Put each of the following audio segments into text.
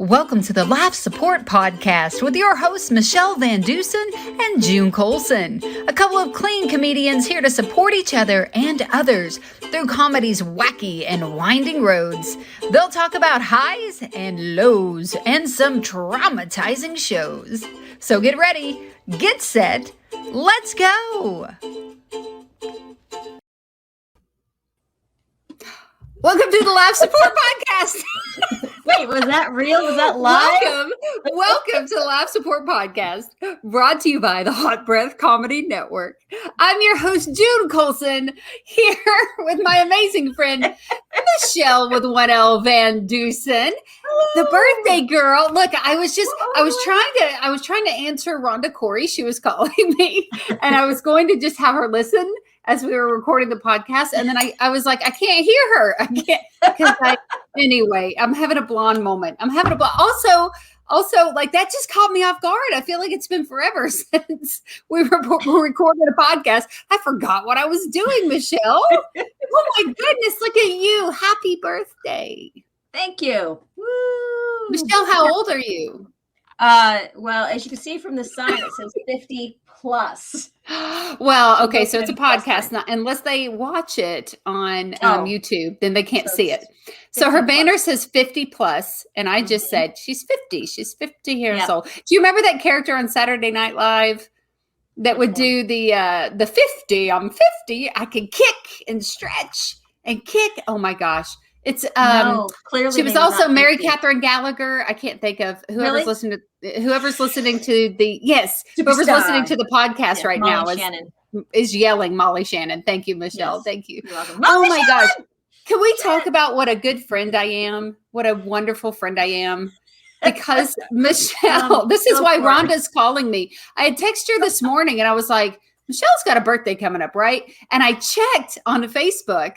Welcome to the Life Support Podcast with your hosts, Michele VanDusen and June Colson. A couple of clean comedians here to support each other and others through comedy's wacky and winding roads. They'll talk about highs and lows and some traumatizing shows. So get ready, get set, let's go! Welcome to the Life Support Podcast. Wait, was that real? Was that live? Welcome to the Life Support Podcast, brought to you by the Hot Breath Comedy Network. I'm your host, June Colson, here with my amazing friend, Michele with 1L VanDusen, the birthday girl. Look, I was trying to answer Rhonda Corey. She was calling me, and I was going to just have her listen as we were recording the podcast. And then I was like, I can't hear her. I can't, anyway, I'm having a blonde moment. Also, like that just caught me off guard. I feel like it's been forever since we recorded a podcast. I forgot what I was doing, Michele. Oh my goodness, look at you. Happy birthday. Thank you. Woo. Michele, how old are you? Well, as you can see from the sign, it says 50 plus. Well, okay, so it's a podcast, not unless they watch it on YouTube, then they can't see it. So her banner says 50 plus, and I just said she's 50. She's 50 years old. Do you remember that character on Saturday Night Live that would do the 50? I'm 50. I can kick and stretch and kick. Oh my gosh. It's no, clearly she was also Mary Catherine Gallagher. I can't think of whoever's listening to the whoever's listening to the podcast right now is yelling Molly Shannon. Thank you, Michele. Yes. Thank you. Oh my gosh. Can we talk about what a good friend I am? What a wonderful friend I am. Because Michele, this is why Rhonda's calling me. I had texted her this morning and I was like, Michelle's got a birthday coming up, right? And I checked on Facebook.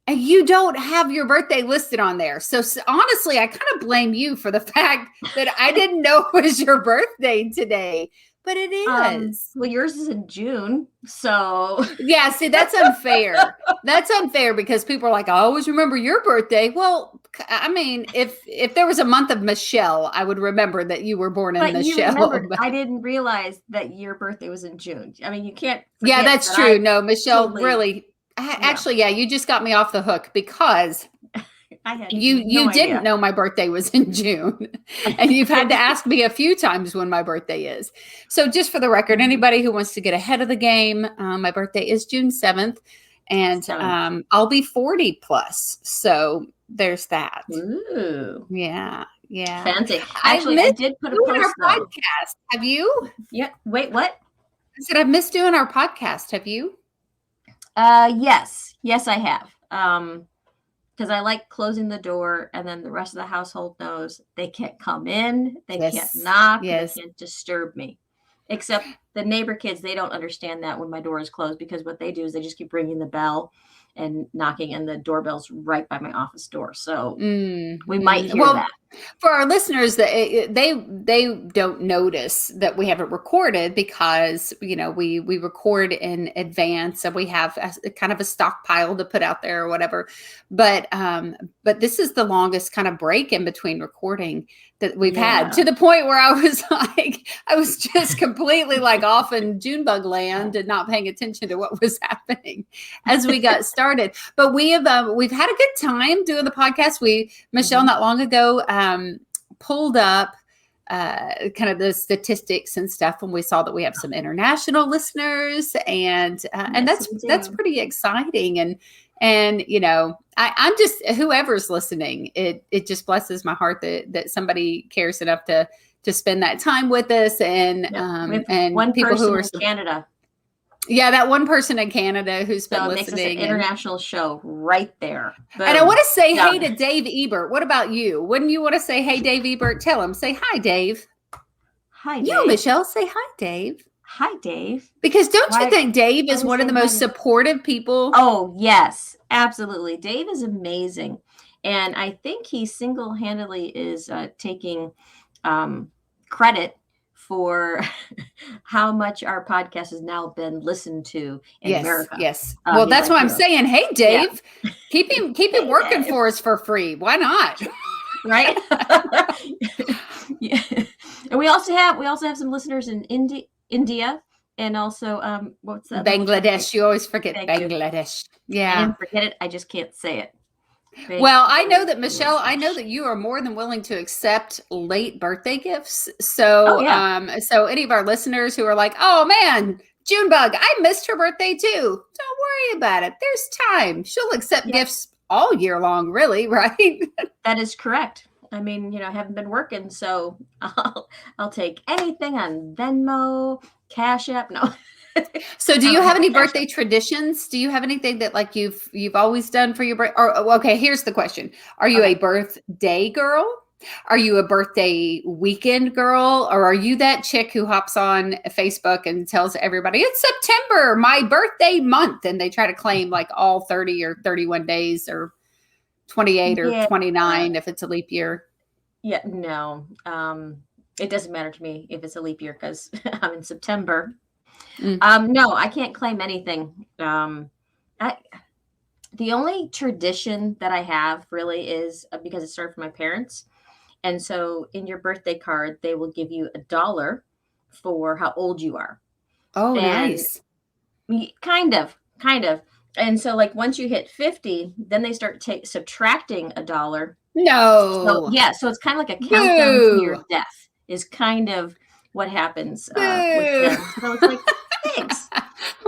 And you don't have your birthday listed on there. So honestly, I kind of blame you for the fact that I didn't know it was your birthday today. But it is. Well, yours is in June. So yeah, see, that's unfair. That's unfair because people are like, I always remember your birthday. Well, I mean, if there was a month of Michele, I would remember that you were born in Michele. I didn't realize that your birthday was in June. I mean, you can't. Yeah, that's true. No, Michele really. Actually, yeah, you just got me off the hook because you didn't know my birthday was in June, and you've had to ask me a few times when my birthday is. So just for the record, anybody who wants to get ahead of the game, my birthday is June 7th, and I'll be 40 plus. So there's that. Ooh. Yeah. Fancy. Actually, I did put a post on our podcast. Have you? Yeah. Wait, what? I said I missed doing our podcast. Have you? Yes, I have. Because I like closing the door and then the rest of the household knows they can't come in, they can't knock, they can't disturb me. Except the neighbor kids, they don't understand that when my door is closed because what they do is they just keep ringing the bell and knocking, and the doorbell's right by my office door. So we might hear that. For our listeners, they don't notice that we haven't recorded because, we record in advance and we have a kind of a stockpile to put out there or whatever. But this is the longest kind of break in between recording that we've had, to the point where I was just completely like off in Junebug land and not paying attention to what was happening as we got started. But we've had a good time doing the podcast. Michele not long ago pulled up kind of the statistics and stuff, and we saw that we have some international listeners, and that's pretty exciting. And I'm just, whoever's listening, it just blesses my heart that somebody cares enough to spend that time with us, and one people who are in Canada. Yeah, that one person in Canada who's been listening. Makes us an international show right there. Boom. And I want to say hey to Dave Ebert. What about you? Wouldn't you want to say hey, Dave Ebert? Tell him. Say hi, Dave. Hi, Dave. You, Michele, say hi, Dave. Hi, Dave. Because don't you think Dave is one of the most supportive people? Oh, yes, absolutely. Dave is amazing. And I think he single-handedly is taking credit for how much our podcast has now been listened to in America. Yes. Well, that's why I'm saying, hey, Dave, keep him working for us for free. Why not? right? Yeah. And we also have some listeners in India, and also what's that? Bangladesh. You always forget Thank you. Bangladesh. I Yeah. didn't forget it. I just can't say it. Well, I know that Michelle, I know that you are more than willing to accept late birthday gifts. So, Oh yeah. so any of our listeners who are like, "Oh man, Junebug, I missed her birthday too." Don't worry about it. There's time. She'll accept gifts all year long, really, right? That is correct. I mean, I haven't been working, so I'll take anything on Venmo, Cash App. No. So do you have any birthday traditions? Do you have anything that like you've always done for your birthday? Or okay, here's the question. Are you a birthday girl? Are you a birthday weekend girl? Or are you that chick who hops on Facebook and tells everybody it's September, my birthday month, and they try to claim like all 30 or 31 days or 28 or 29 if it's a leap year? Yeah, no. It doesn't matter to me if it's a leap year because I'm in September. No, I can't claim anything. The only tradition that I have really is because it started from my parents. And so in your birthday card, they will give you $1 for how old you are. Oh, nice. Kind of. And so like once you hit 50, then they start subtracting $1. No. So, yeah. So it's kind of like a countdown to your death is kind of what happens with them. So it's like, thanks.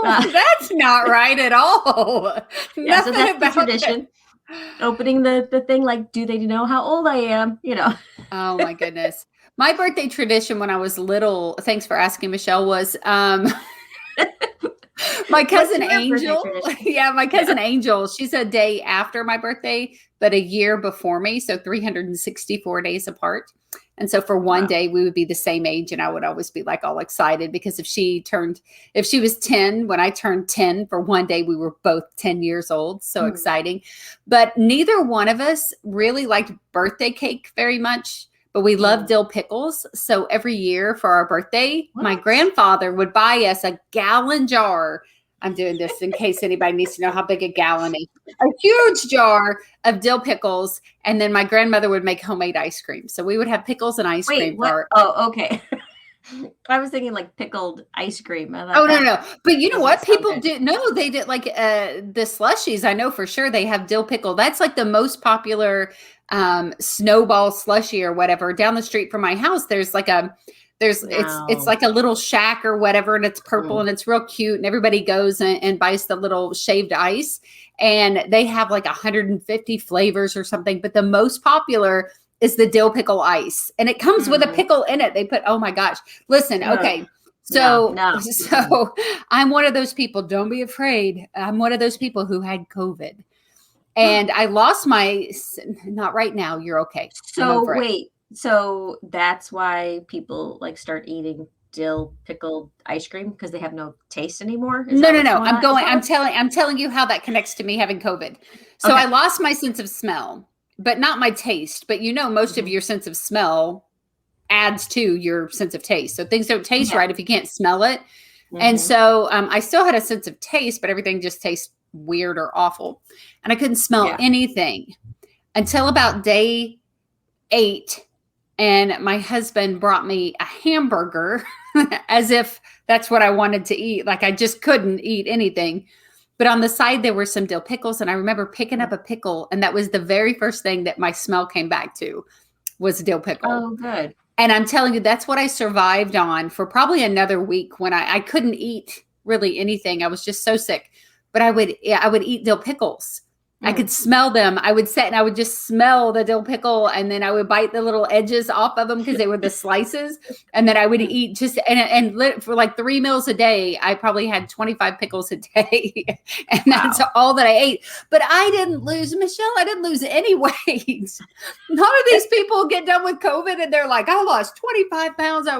That's not right at all. Yeah, so that's the tradition. Opening the thing, like, do they know how old I am? Oh my goodness. My birthday tradition when I was little, thanks for asking, Michelle, was my cousin Angel. Yeah, my cousin Angel. She's a day after my birthday, but a year before me. So 364 days apart. And so for one day, we would be the same age. And I would always be like all excited because if she was 10, when I turned 10 for one day, we were both 10 years old. So exciting. But neither one of us really liked birthday cake very much. But we love dill pickles. So every year for our birthday, my grandfather would buy us a gallon jar. I'm doing this in case anybody needs to know how big a gallon is. A huge jar of dill pickles. And then my grandmother would make homemade ice cream. So we would have pickles and ice cream. Oh, okay. I was thinking like pickled ice cream. No. But you know what? People did. No, they did like the slushies. I know for sure they have dill pickle. That's like the most popular snowball slushie or whatever. Down the street from my house, there's like it's like a little shack or whatever, and it's purple and it's real cute, and everybody goes and buys the little shaved ice, and they have like 150 flavors or something, but the most popular is the dill pickle ice, and it comes with a pickle in it. They put, oh my gosh, listen, okay. So I'm one of those people. Don't be afraid. I'm one of those people who had COVID, and I lost not right now. You're okay. So wait. So that's why people like start eating dill pickled ice cream because they have no taste anymore. No. I'm telling you how that connects to me having COVID. So I lost my sense of smell, but not my taste. But most of your sense of smell adds to your sense of taste. So things don't taste right if you can't smell it. And so I still had a sense of taste, but everything just tastes weird or awful. And I couldn't smell anything until about day 8. And my husband brought me a hamburger as if that's what I wanted to eat. Like I just couldn't eat anything. But on the side, there were some dill pickles. And I remember picking up a pickle. And that was the very first thing that my smell came back to was dill pickle. Oh, good. And I'm telling you, that's what I survived on for probably another week when I couldn't eat really anything. I was just so sick. But I would eat dill pickles. I could smell them. I would sit and I would just smell the dill pickle, and then I would bite the little edges off of them because they were the slices. And then I would eat and for like 3 meals a day. I probably had 25 pickles a day, and that's all that I ate. But I didn't lose any weight. None of these people get done with COVID and they're like, I lost 25 pounds. I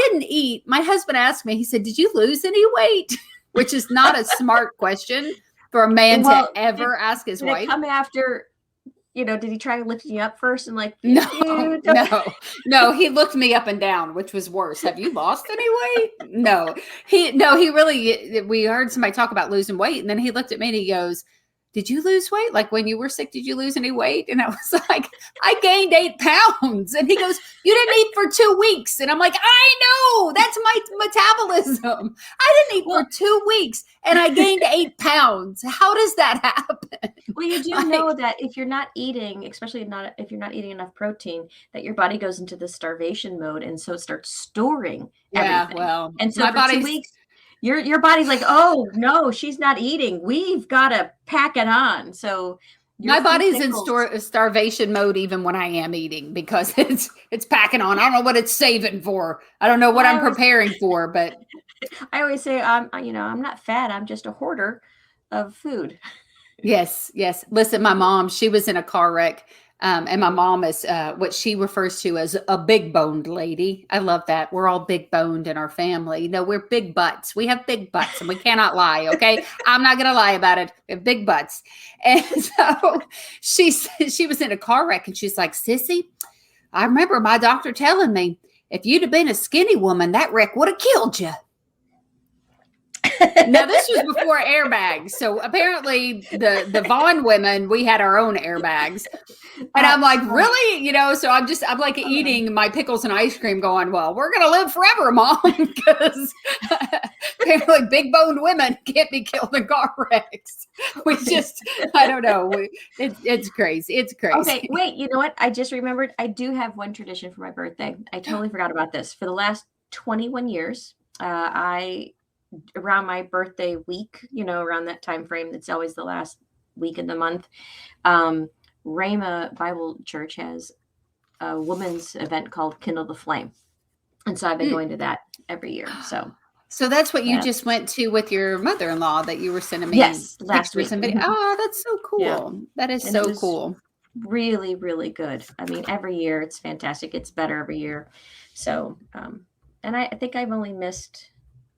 didn't eat. My husband asked me, he said, did you lose any weight? Which is not a smart question for a man to ever ask his wife. Come after, did he try to lift you up first and like? No. He looked me up and down, which was worse. Have you lost any weight? No. We heard somebody talk about losing weight, and then he looked at me and he goes, did you lose weight? Like when you were sick, did you lose any weight? And I was like, I gained 8 pounds. And he goes, you didn't eat for 2 weeks. And I'm like, I know, that's my metabolism. I didn't eat for 2 weeks and I gained 8 pounds. How does that happen? Well, you do know that if you're not eating, especially if you're not eating enough protein, that your body goes into the starvation mode. And so it starts storing everything. Well, and so for 2 weeks, your body's like, oh no, she's not eating. We've got to pack it on. So my body's in starvation mode even when I am eating, because it's packing on. I don't know what it's saving for. I don't know what I'm preparing for, but I always say, I'm not fat. I'm just a hoarder of food. Yes. Listen, my mom, she was in a car wreck. And my mom is what she refers to as a big boned lady. I love that. We're all big boned in our family. We're big butts. We have big butts and we cannot lie. Okay. I'm not going to lie about it. We have big butts. And so she was in a car wreck and she's like, Sissy, I remember my doctor telling me if you'd have been a skinny woman, that wreck would have killed you. Now, this was before airbags. So apparently the Vaughn women, we had our own airbags. And I'm like, really? So I'm like eating my pickles and ice cream going, well, we're going to live forever, Mom, because apparently big boned women can't be killed in car wrecks. We just, I don't know. It's crazy. It's crazy. Okay, wait, you know what? I just remembered I do have one tradition for my birthday. I totally forgot about this. For the last 21 years, around my birthday week, around that time frame, that's always the last week of the month, Rhema Bible Church has a women's event called Kindle the Flame. And so I've been going to that every year. So that's what you just went to with your mother-in-law that you were sending me. Yes, last week. Oh, that's so cool. Yeah. That is so cool. Really, really good. I mean, every year it's fantastic. It's better every year. So, and I think I've only missed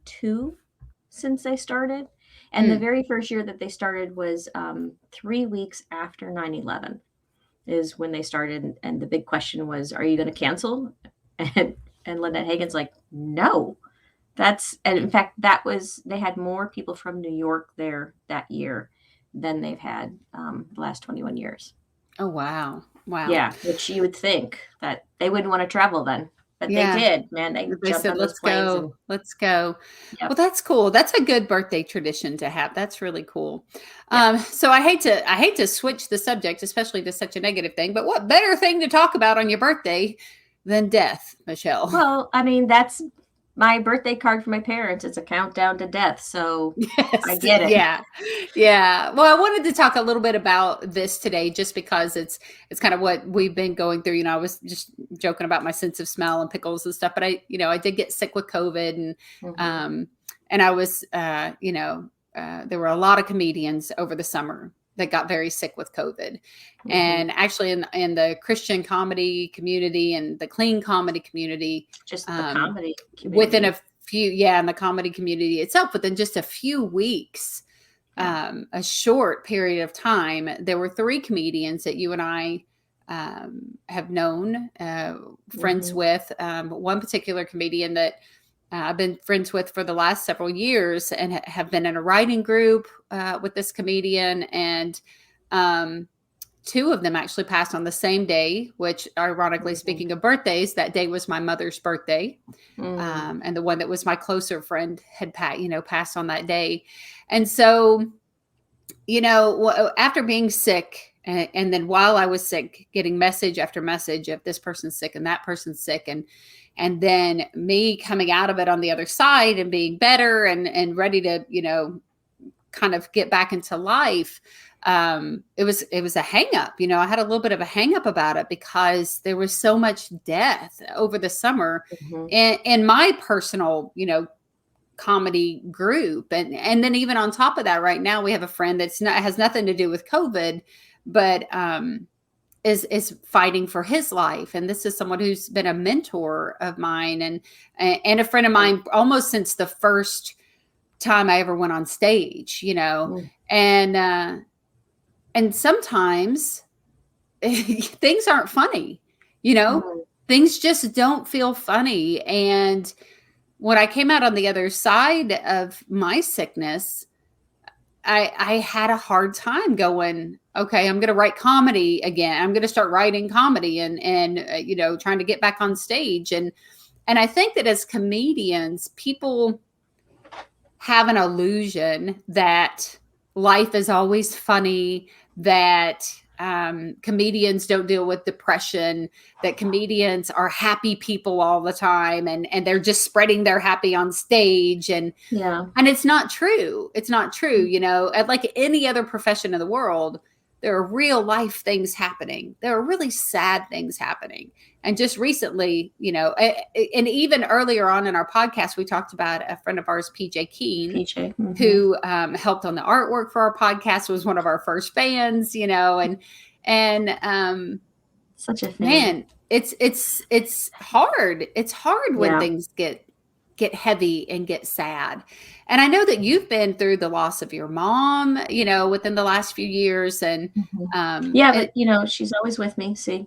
2 since they started. And the very first year that they started was 3 weeks after 9/11 is when they started. And the big question was, are you going to cancel? And Lynette Hagen's like, no. And in fact, they had more people from New York there that year than they've had the last 21 years. Oh, wow. Yeah, which you would think that they wouldn't want to travel then. But they did, man. They said, let's go. Let's go. Yep. Well, that's cool. That's a good birthday tradition to have. That's really cool. Yep. So I hate to switch the subject, especially to such a negative thing, but what better thing to talk about on your birthday than death, Michele? Well, I mean, that's my birthday card for my parents. It's a countdown to death. So yes, I get it. Yeah. Well, I wanted to talk a little bit about this today, just because it's kind of what we've been going through. I was just joking about my sense of smell and pickles and stuff, but I did get sick with COVID, and I was, there were a lot of comedians over the summer that got very sick with COVID. And actually in the Christian comedy community and the clean comedy community, just the comedy community. Within a few, in the comedy community itself, within just a few weeks, a short period of time, there were 3 comedians that you and I have known, friends with, one particular comedian that I've been friends with for the last several years, and have been in a writing group with this comedian. And 2 of them actually passed on the same day, which, ironically, speaking of birthdays, that day was my mother's birthday. And the one that was my closer friend had passed on that day. And so, after being sick, and then while I was sick, getting message after message of this person's sick and that person's sick, and then me coming out of it on the other side and being better and ready to, kind of get back into life. It was a hang up. I had a little bit of a hang up about it because there was so much death over the summer in my personal, comedy group. And then even on top of that, right now we have a friend has nothing to do with COVID, but, is fighting for his life. And this is someone who's been a mentor of mine and a friend of mine almost since the first time I ever went on stage, and sometimes things aren't funny, things just don't feel funny. And when I came out on the other side of my sickness, I had a hard time going, okay, I'm going to write comedy again. I'm going to start writing comedy and trying to get back on stage. And I think that as comedians, people have an illusion that life is always funny, that comedians don't deal with depression, that comedians are happy people all the time, and they're just spreading their happy on stage. And it's not true. It's not true. Like any other profession in the world, there are real life things happening. There are really sad things happening. And just recently, and even earlier on in our podcast, we talked about a friend of ours, PJ Keene, who helped on the artwork for our podcast, was one of our first fans, and such a fan. Man, it's hard. It's hard when things get heavy and get sad. And I know that you've been through the loss of your mom, within the last few years. And but she's always with me. See.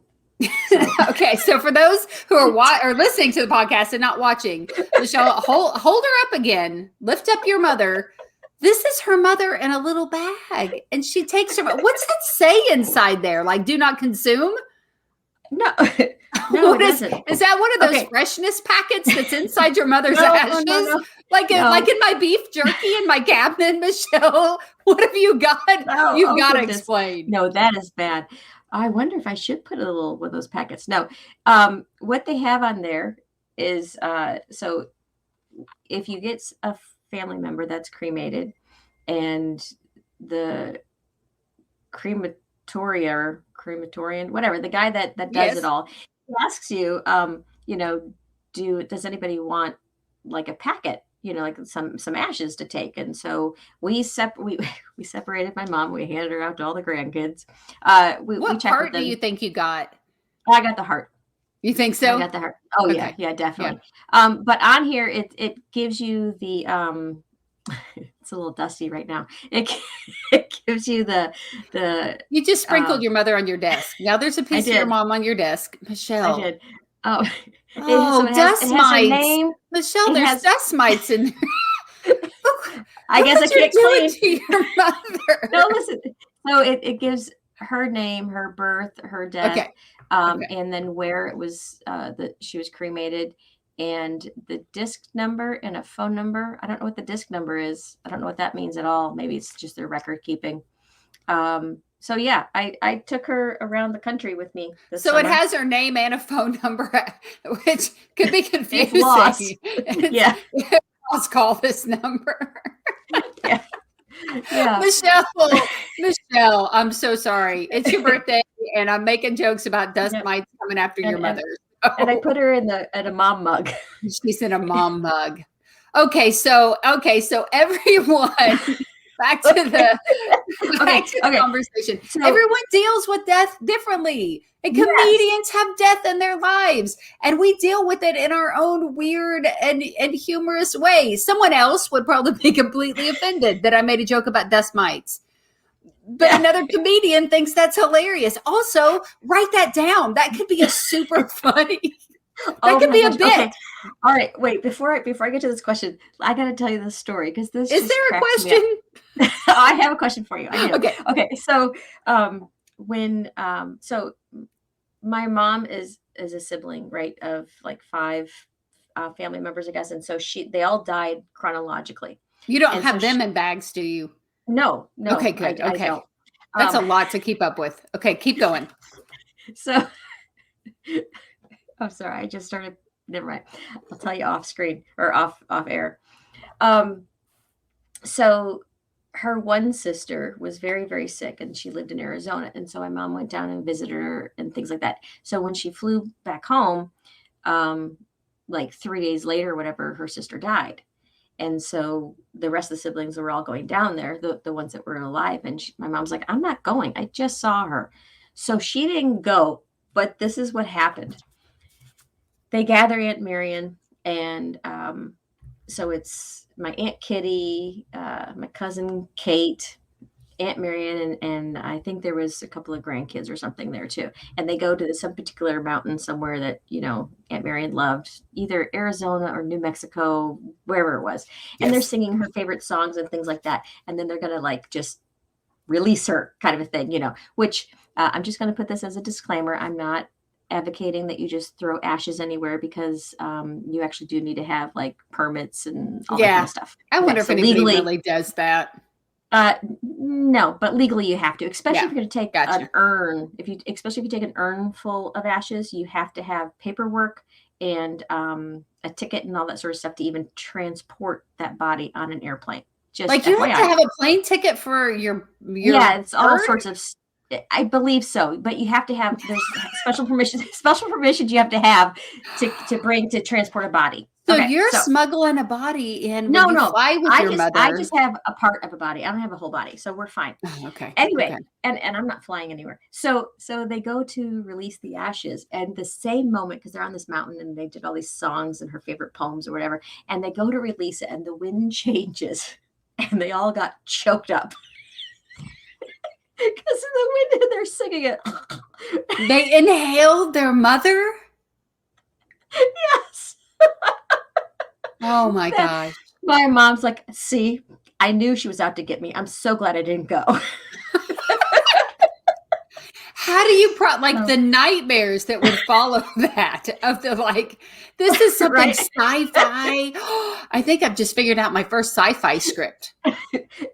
So. Okay, so for those who are listening to the podcast and not watching, Michelle, hold her up again. Lift up your mother. This is her mother in a little bag, and she takes her. What's that say inside there? Like, do not consume? No, it doesn't. Is that one of those freshness packets that's inside your mother's ashes? No. Like in my beef jerky in my cabinet, Michelle. What have you got? You've got to explain. No, that is bad. I wonder if I should put a little one of those packets. No, what they have on there is so if you get a family member that's cremated, and the crematorian, whatever, the guy that does it all, he asks you, does anybody want like a packet? Like some ashes to take. And so we separated my mom. We handed her out to all the grandkids. What part do you think you got? I got the heart. You think so? I got the heart. Oh, okay. Yeah, definitely. Yeah. But on here, it gives you the, it's a little dusty right now. It gives you the. You just sprinkled your mother on your desk. Now there's a piece of your mom on your desk. Michelle. I did. Oh, dust mites. Michelle, there's dust mites in there. I guess I can't explain to your mother. No, listen. So it gives her name, her birth, her death, and then where it was that she was cremated, and the disc number and a phone number. I don't know what the disc number is. I don't know what that means at all. Maybe it's just their record keeping. So yeah, I took her around the country with me. So summer. It has her name and a phone number, which could be confusing. Yeah. Let's call this number. Yeah. Michelle, I'm so sorry. It's your birthday, and I'm making jokes about dust mites coming after your mother. And I put her at a mom mug. She's in a mom mug. Okay, so everyone. Back to the conversation. So, everyone deals with death differently. And comedians have death in their lives. And we deal with it in our own weird and humorous way. Someone else would probably be completely offended that I made a joke about dust mites. But another comedian thinks that's hilarious. Also, write that down. That could be a super funny. That could be a bit. Okay. All right, wait. Before I get to this question, I got to tell you this story because this is there a question? I have a question for you. I do. Okay. So, so my mom is a sibling, right, of like 5 family members, I guess, and so they all died chronologically. You don't have them in bags, do you? No. Okay, good. I don't. That's a lot to keep up with. Okay, keep going. So, I'm sorry. I just started. Never mind. I'll tell you off screen or off air. So her one sister was very, very sick, and she lived in Arizona. And so my mom went down and visited her and things like that. So when she flew back home, like 3 days later, or whatever, her sister died. And so the rest of the siblings were all going down there, the ones that were alive. And my mom's like, I'm not going. I just saw her. So she didn't go. But this is what happened. They gather Aunt Marion, and so it's my Aunt Kitty, my cousin Kate, Aunt Marion and I think there was a couple of grandkids or something there too. And they go to some particular mountain somewhere that, Aunt Marion loved, either Arizona or New Mexico, wherever it was. And they're singing her favorite songs and things like that. And then they're going to like just release her kind of a thing, which I'm just going to put this as a disclaimer. I'm not advocating that you just throw ashes anywhere because you actually do need to have like permits and all that kind of stuff. I wonder if anybody really does that. No, but legally you have to, especially if you're going to take an urn. Especially if you take an urn full of ashes, you have to have paperwork and a ticket and all that sort of stuff to even transport that body on an airplane. Just like you FYI. Have to have a plane ticket for your it's all sorts of. I believe so, but you have to have there's special permissions you have to have to transport a body. So you're smuggling a body in when you fly with your mother. I just have a part of a body. I don't have a whole body, so we're fine. Okay. Anyway, and I'm not flying anywhere. So they go to release the ashes, and the same moment, because they're on this mountain and they did all these songs and her favorite poems or whatever, and they go to release it, and the wind changes, and they all got choked up. Because of the wind, and they're singing it. They inhaled their mother? Yes. Oh my gosh. My mom's like, see, I knew she was out to get me. I'm so glad I didn't go. How do you the nightmares that would follow that of the this is something sci-fi. I think I've just figured out my first sci-fi script.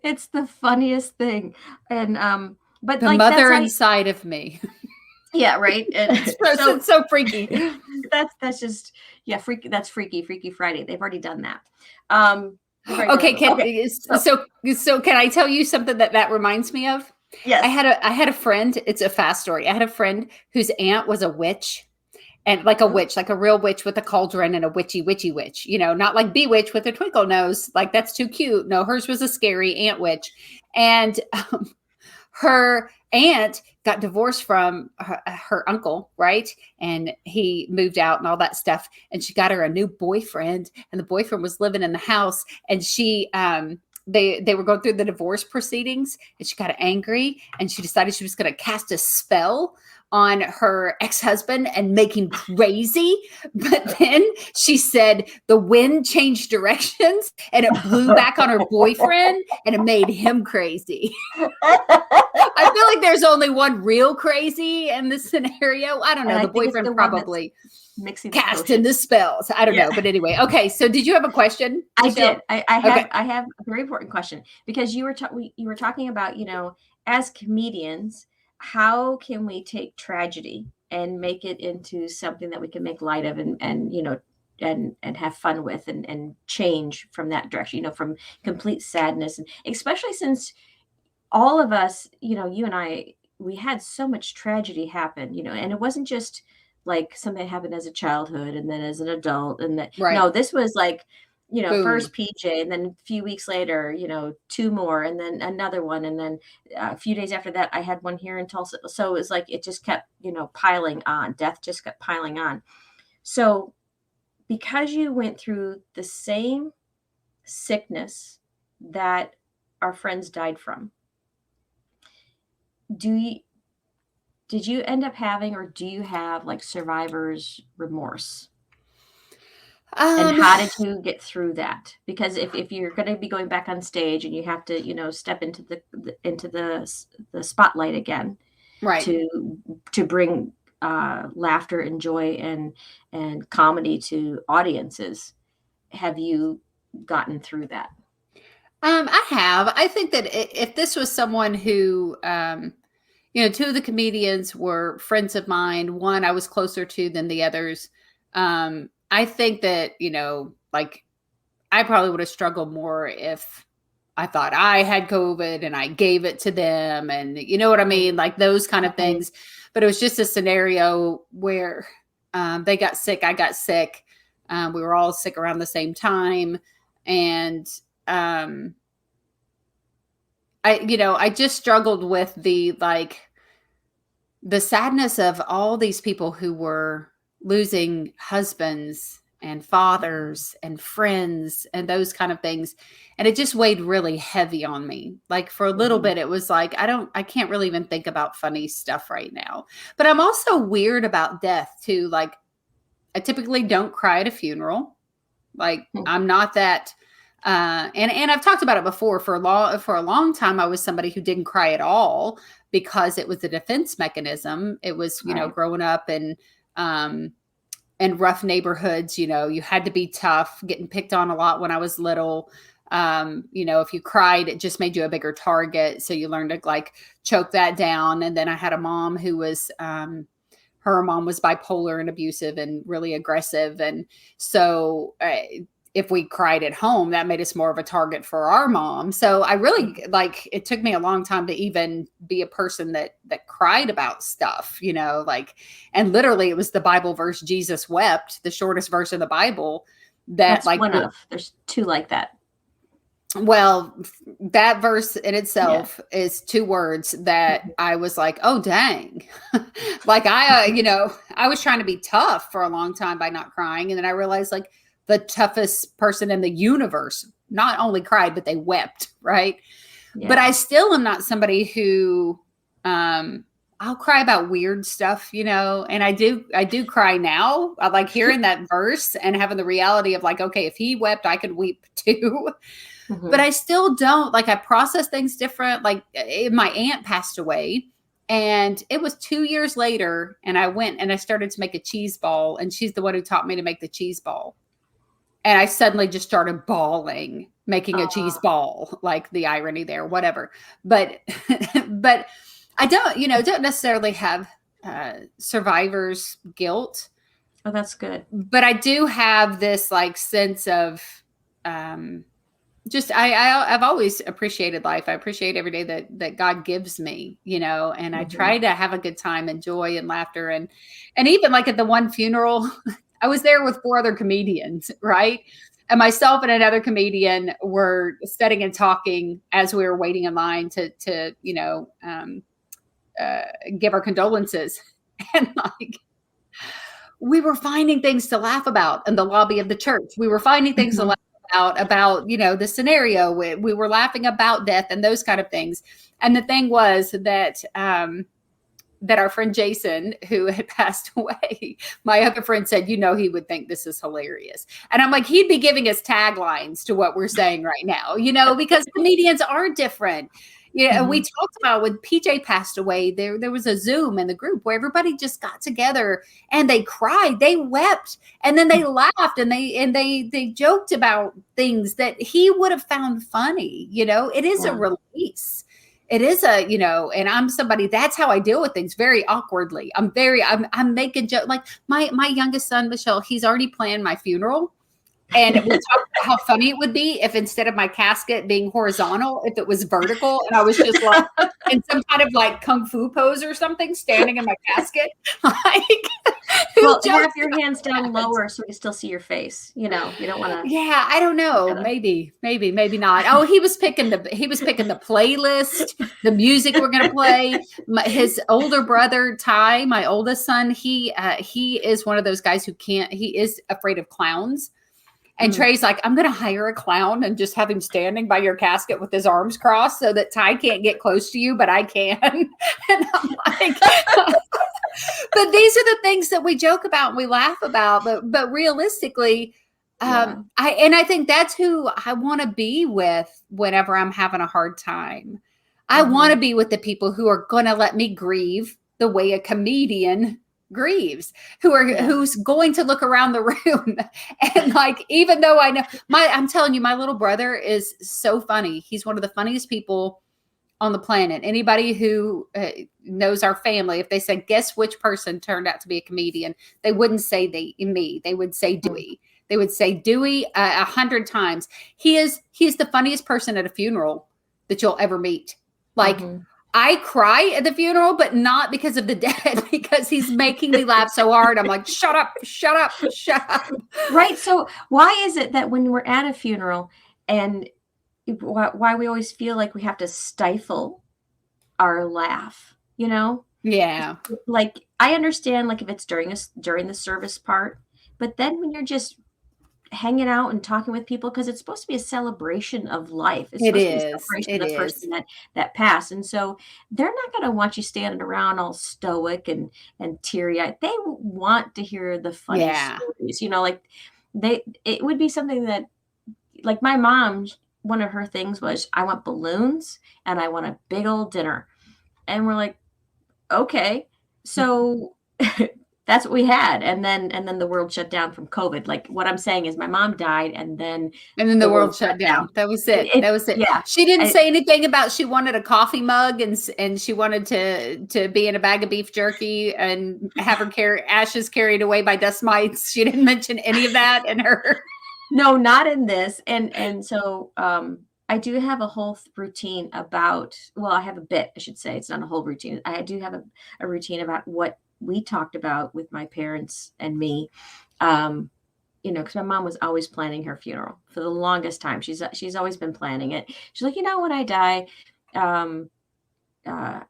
It's the funniest thing. And but the mother inside of me. Yeah, right. It's so freaky. That's just freaky. That's Freaky Friday. They've already done that. Okay. So can I tell you something that reminds me of? Yes. I had a friend. It's a fast story. I had a friend whose aunt was a witch, and like a witch, like a real witch with a cauldron and a witchy witch. Not like Bewitch with a twinkle nose. Like that's too cute. No, hers was a scary aunt witch, and her aunt got divorced from her uncle, right? And he moved out and all that stuff. And she got her a new boyfriend, and the boyfriend was living in the house. And she, they were going through the divorce proceedings, and she got angry, and she decided she was going to cast a spell on her ex-husband and make him crazy. But then she said the wind changed directions and it blew back on her boyfriend and it made him crazy. I feel like there's only one real crazy in this scenario. I don't know. The boyfriend probably casting the spells. I don't know. But anyway. Okay. So did you have a question? I did. I have a very important question, because you were talking about, as comedians, how can we take tragedy and make it into something that we can make light of and have fun with and change from that direction, from complete sadness, and especially since all of us, you and I, we had so much tragedy happen, and it wasn't just like something that happened as a childhood and then as an adult, and that no, this was like, boom. First PJ, and then a few weeks later, 2 more, and then another one, and then a few days after that, I had one here in Tulsa. So it was like it just kept, piling on. Death just kept piling on. So because you went through the same sickness that our friends died from, did you end up having, or do you have like survivor's remorse? And how did you get through that? Because if you're going to be going back on stage and you have to, step into the spotlight again, right, to bring laughter and joy and comedy to audiences, have you gotten through that? I have. I think that if this was someone who, 2 of the comedians were friends of mine, one I was closer to than the others. I think that, I probably would have struggled more if I thought I had COVID and I gave it to them, and you know what I mean? Like those kind of things. But it was just a scenario where they got sick, I got sick. We were all sick around the same time. And I just struggled with the sadness of all these people who were losing husbands and fathers and friends and those kind of things. And it just weighed really heavy on me. Like for a little bit, it was like, I can't really even think about funny stuff right now. But I'm also weird about death too. Like I typically don't cry at a funeral. Like I'm not that, and I've talked about it before. For a long time, I was somebody who didn't cry at all because it was a defense mechanism. It was, growing up in rough neighborhoods, you had to be tough, getting picked on a lot when I was little. If you cried, it just made you a bigger target. So you learned to like choke that down. And then I had a mom who was, her mom was bipolar and abusive and really aggressive. And so if we cried at home, that made us more of a target for our mom. So I really it took me a long time to even be a person that cried about stuff, and literally it was the Bible verse, Jesus wept, the shortest verse in the Bible. That's one of, there's two like that. Well, that verse in itself is two words that I was like, oh, dang. Like I was trying to be tough for a long time by not crying. And then I realized like the toughest person in the universe not only cried, but they wept. Right. Yeah. But I still am not somebody who, I'll cry about weird stuff, and I do cry now. I like hearing that verse and having the reality of like, okay, if he wept, I could weep too. But I still don't like, I process things different. Like my aunt passed away and it was 2 years later and I went and I started to make a cheese ball and she's the one who taught me to make the cheese ball. And I suddenly just started bawling, making a cheese ball, like the irony there, whatever. But I don't necessarily have survivor's guilt. Oh, that's good. But I do have this like sense of, just I've always appreciated life. I appreciate every day that God gives me, and I try to have a good time and joy and laughter. And even like at the one funeral, I was there with 4 other comedians, right? And myself and another comedian were sitting and talking as we were waiting in line to give our condolences. And like, we were finding things to laugh about in the lobby of the church. We were finding things to laugh about the scenario. We were laughing about death and those kind of things. And the thing was that that our friend Jason, who had passed away, my other friend said, he would think this is hilarious. And I'm like, he'd be giving us taglines to what we're saying right now, because comedians are different. We talked about when PJ passed away, there was a Zoom in the group where everybody just got together and they cried, they wept, and then they laughed and they joked about things that he would have found funny. It is a release. It is and I'm somebody, that's how I deal with things, very awkwardly. I'm making jokes. Like my youngest son, Michele, he's already planned my funeral. And we talked about how funny it would be if instead of my casket being horizontal, if it was vertical and I was just like in some kind of like kung fu pose or something, standing in my casket. Well, have your hands down lower so we can still see your face. You don't want to. Yeah, I don't know. Maybe not. Oh, he was picking the playlist, the music we're gonna play. His older brother Ty, my oldest son, he is one of those guys he is afraid of clowns. And Trey's like, I'm going to hire a clown and just have him standing by your casket with his arms crossed so that Ty can't get close to you, but I can. And I'm like, but these are the things that we joke about and we laugh about. But realistically, I think that's who I want to be with whenever I'm having a hard time. I want to be with the people who are going to let me grieve the way a comedian grieves, who's going to look around the room and like, even though I know I'm telling you, my little brother is so funny. He's one of the funniest people on the planet. Anybody who knows our family, if they said, guess which person turned out to be a comedian, they wouldn't say me. They would say Dewey. They would say Dewey 100 times. He's the funniest person at a funeral that you'll ever meet. Like, I cry at the funeral, but not because of the dead, because he's making me laugh so hard. I'm like, shut up. Right. So why is it that when we're at a funeral and why we always feel like we have to stifle our laugh, Yeah. Like, I understand, like, if it's during the service part, but then when you're just hanging out and talking with people, because it's supposed to be a celebration of life. It's It supposed to be a is. celebration It of the is. person that passed. And so they're not going to want you standing around all stoic and teary-eyed. They want to hear the funny Yeah. stories. Like it would be something that, like my mom, one of her things was, I want balloons and I want a big old dinner. And we're like, okay. So that's what we had. And then the world shut down from COVID. Like, what I'm saying is my mom died and then the the world world shut shut down. down. That was it. That was it. Yeah. She didn't say anything about she wanted a coffee mug and she wanted to be in a bag of beef jerky and have her ashes carried away by dust mites. She didn't mention any of that in her. No, not in this. And so I do have a whole routine about, well, I have a bit, I should say. It's not a whole routine. I do have a routine about what we talked about with my parents and me. Because my mom was always planning her funeral for the longest time. She's always been planning it. She's like, when I die, I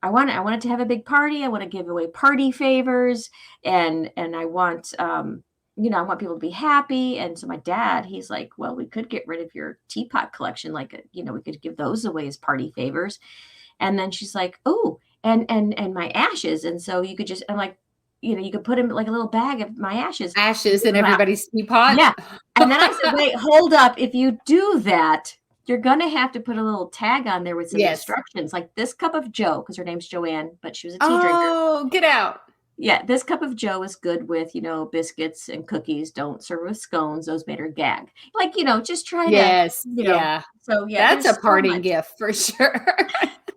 wanted to have a big party. I want to give away party favors, and I want I want people to be happy. And so my dad, he's like, well, we could get rid of your teapot collection, like we could give those away as party favors. And then she's like, oh, and my ashes, and so you could just, I'm like, you could put in like a little bag of my ashes in everybody's teapot. Yeah. And then I said, wait, hold up. If you do that, you're going to have to put a little tag on there with some instructions, like this cup of Joe, because her name's Joanne, but she was a tea drinker. Oh, get out. Yeah. This cup of Joe is good with, biscuits and cookies. Don't serve with scones. Those made her gag. Like, just try to, Yeah. So yeah. That's a parting gift for sure.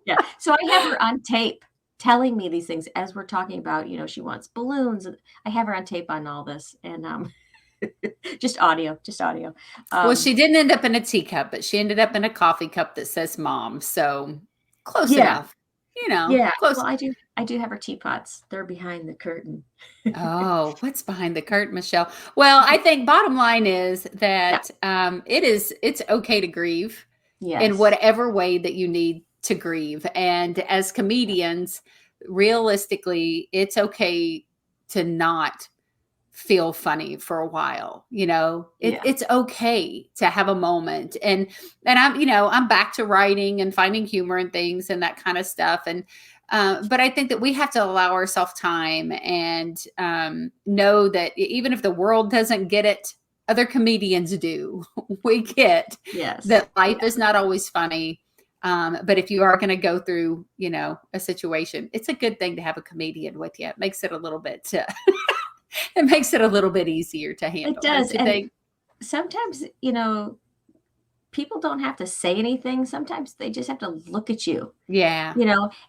Yeah. So I have her on tape telling me these things as we're talking about, she wants balloons. I have her on tape on all this, and just audio. Well, she didn't end up in a teacup, but she ended up in a coffee cup that says mom. So close enough, Yeah. close. Well, I do have her teapots. They're behind the curtain. Oh, what's behind the curtain, Michelle? Well, I think bottom line is that it's okay to grieve in whatever way that you need to grieve. And as comedians, realistically, it's okay to not feel funny for a while. It's okay to have a moment. And I'm back to writing and finding humor and things and that kind of stuff. And but I think that we have to allow ourselves time and know that even if the world doesn't get it, other comedians do. We get that life is not always funny. But if you are going to go through, a situation, it's a good thing to have a comedian with you. It makes it a little bit, it makes it a little bit easier to handle. It does. And sometimes, people don't have to say anything. Sometimes they just have to look at you. Yeah.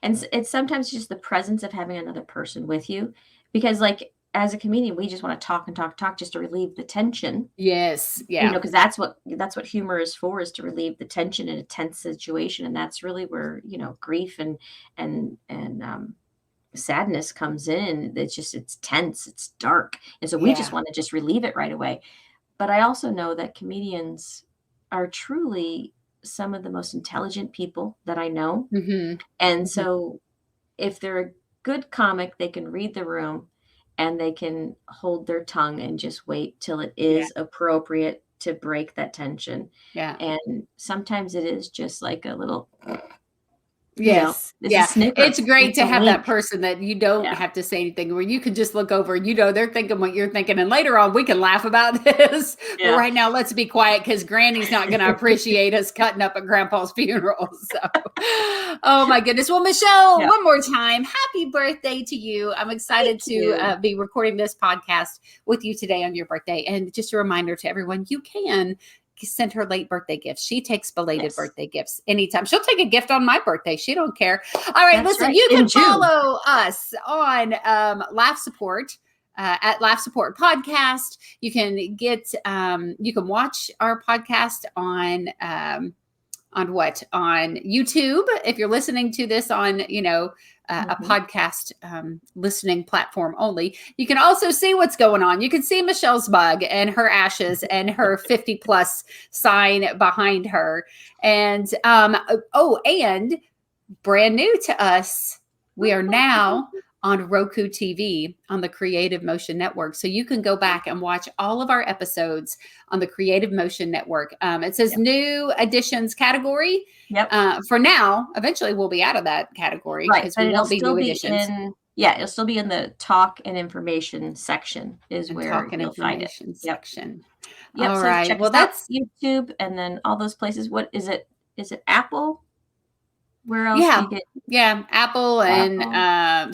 And it's sometimes just the presence of having another person with you, because like, as a comedian, we just want to talk and talk just to relieve the tension. Yes. Yeah. Because that's what humor is for, is to relieve the tension in a tense situation. And that's really where, grief and sadness comes in. It's tense, it's dark. And so we just want to just relieve it right away. But I also know that comedians are truly some of the most intelligent people that I know. Mm-hmm. And so if they're a good comic, they can read the room and they can hold their tongue and just wait till it is appropriate to break that tension. Yeah. And sometimes it is just like a little, yes. It's great to have that person that you don't have to say anything, where you can just look over and they're thinking what you're thinking. And later on we can laugh about this. But right now, let's be quiet because Granny's not going to appreciate us cutting up at Grandpa's funeral. So, oh my goodness. Well, Michelle, one more time, happy birthday to you. I'm excited to be recording this podcast with you today on your birthday. And just a reminder to everyone, you can send her late birthday gifts. She takes belated birthday gifts anytime. She'll take a gift on my birthday. She don't care. All right, listen, you can follow us on Laugh Support at Laugh Support Podcast. You can get you can watch our podcast on YouTube. If you're listening to this on, a podcast listening platform only, you can also see what's going on. You can see Michelle's mug and her ashes and her 50 plus sign behind her. And, and brand new to us, we are now on Roku TV on the Creative Motion Network. So you can go back and watch all of our episodes on the Creative Motion Network. It says new additions category. Yep. For now, eventually we'll be out of that category because Right, we but won't be new additions. it'll still be in the talk and information section is And where talk and you'll find it. information Yep. section. Yep. All So right. check Well, us out, that's YouTube, and then all those places. What is it? Is it Apple? Where else do yeah, you get yeah, Apple and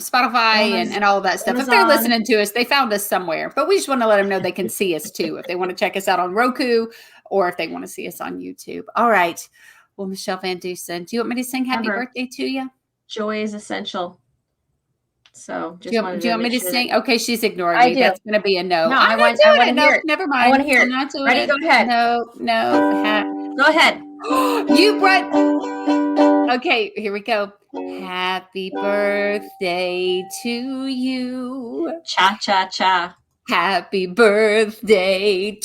Spotify and all of that stuff. If they're Amazon? listening to us, they found us somewhere. But we just want to let them know they can see us too if they want to check us out on Roku or if they want to see us on YouTube. All right. Well, Michele VanDusen, do you want me to sing happy birthday to you? Joy is essential. So do you want me to sing? Okay, she's ignoring me. Do. That's going to be a no. No, I'm not doing it. No, never mind. I want to hear it. I'm not doing Ready? it. Go ahead. No. Go ahead. You brought. Okay, here we go. Happy birthday to you. Cha cha cha. Happy birthday